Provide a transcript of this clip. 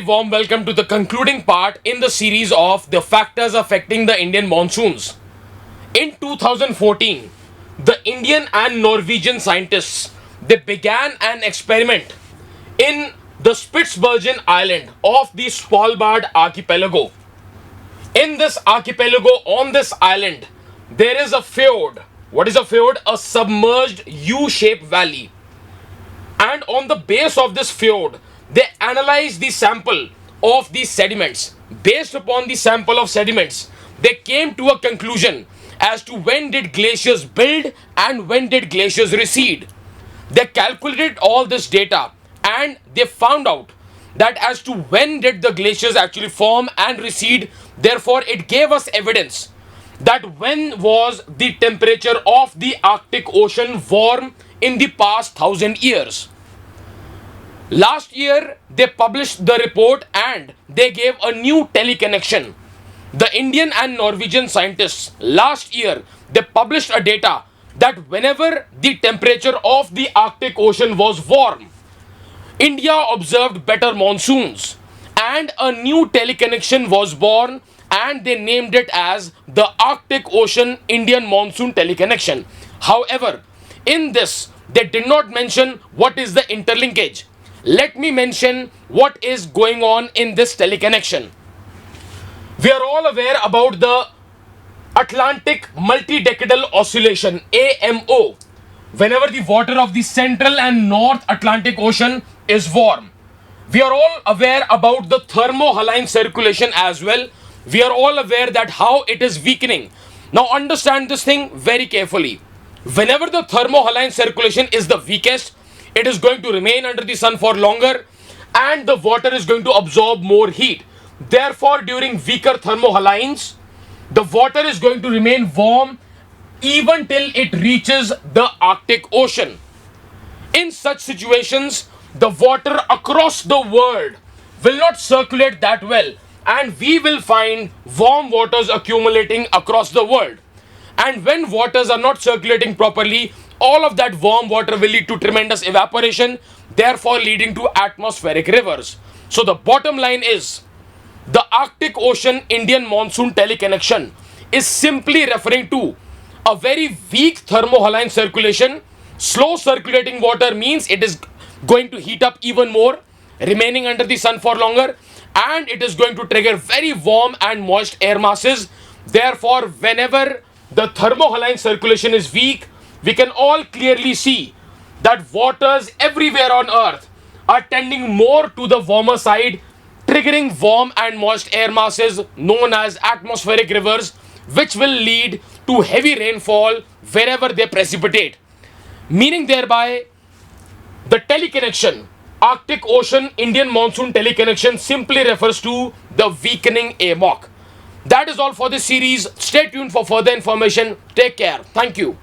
warm welcome to the concluding part in the series of the factors affecting the Indian monsoons. In 2014, the Indian and Norwegian scientists they began an experiment in the Spitsbergen island of the Svalbard archipelago. In this archipelago on this island, there is a fjord. What is a fjord? A submerged U-shaped valley. And on the base of this fjord, they analyzed the sample of these sediments. Based upon the sample of sediments, they came to a conclusion as to when did glaciers build and when did glaciers recede. They calculated all this data and they found out that as to when did the glaciers actually form and recede. Therefore, it gave us evidence that when was the temperature of the Arctic Ocean warm in the past 1,000 years. Last year, they published the report and they gave a new teleconnection. The Indian and Norwegian scientists last year, they published a data that whenever the temperature of the Arctic Ocean was warm, India observed better monsoons and a new teleconnection was born and they named it as the Arctic Ocean Indian Monsoon Teleconnection. However, in this, they did not mention what is the interlinkage. Let me mention what is going on in this teleconnection. We are all aware about the Atlantic Multidecadal Oscillation AMO. Whenever the water of the Central and North Atlantic Ocean is warm. We are all aware about the thermohaline circulation as well. We are all aware that how it is weakening. Now understand this thing very carefully. Whenever the thermohaline circulation is the weakest, it is going to remain under the sun for longer and the water is going to absorb more heat. Therefore, during weaker thermohalines, the water is going to remain warm even till it reaches the Arctic Ocean. In such situations, the water across the world will not circulate that well and we will find warm waters accumulating across the world. And when waters are not circulating properly, all of that warm water will lead to tremendous evaporation, therefore leading to atmospheric rivers. So the bottom line is, the Arctic Ocean Indian Monsoon Teleconnection is simply referring to a very weak thermohaline circulation. Slow circulating water means it is going to heat up even more, remaining under the sun for longer, and it is going to trigger very warm and moist air masses. Therefore, whenever the thermohaline circulation is weak, we can all clearly see that waters everywhere on earth are tending more to the warmer side, triggering warm and moist air masses known as atmospheric rivers, which will lead to heavy rainfall wherever they precipitate. Meaning thereby, the teleconnection, Arctic Ocean Indian Monsoon Teleconnection, simply refers to the weakening AMOC. That is all for this series. Stay tuned for further information. Take care. Thank you.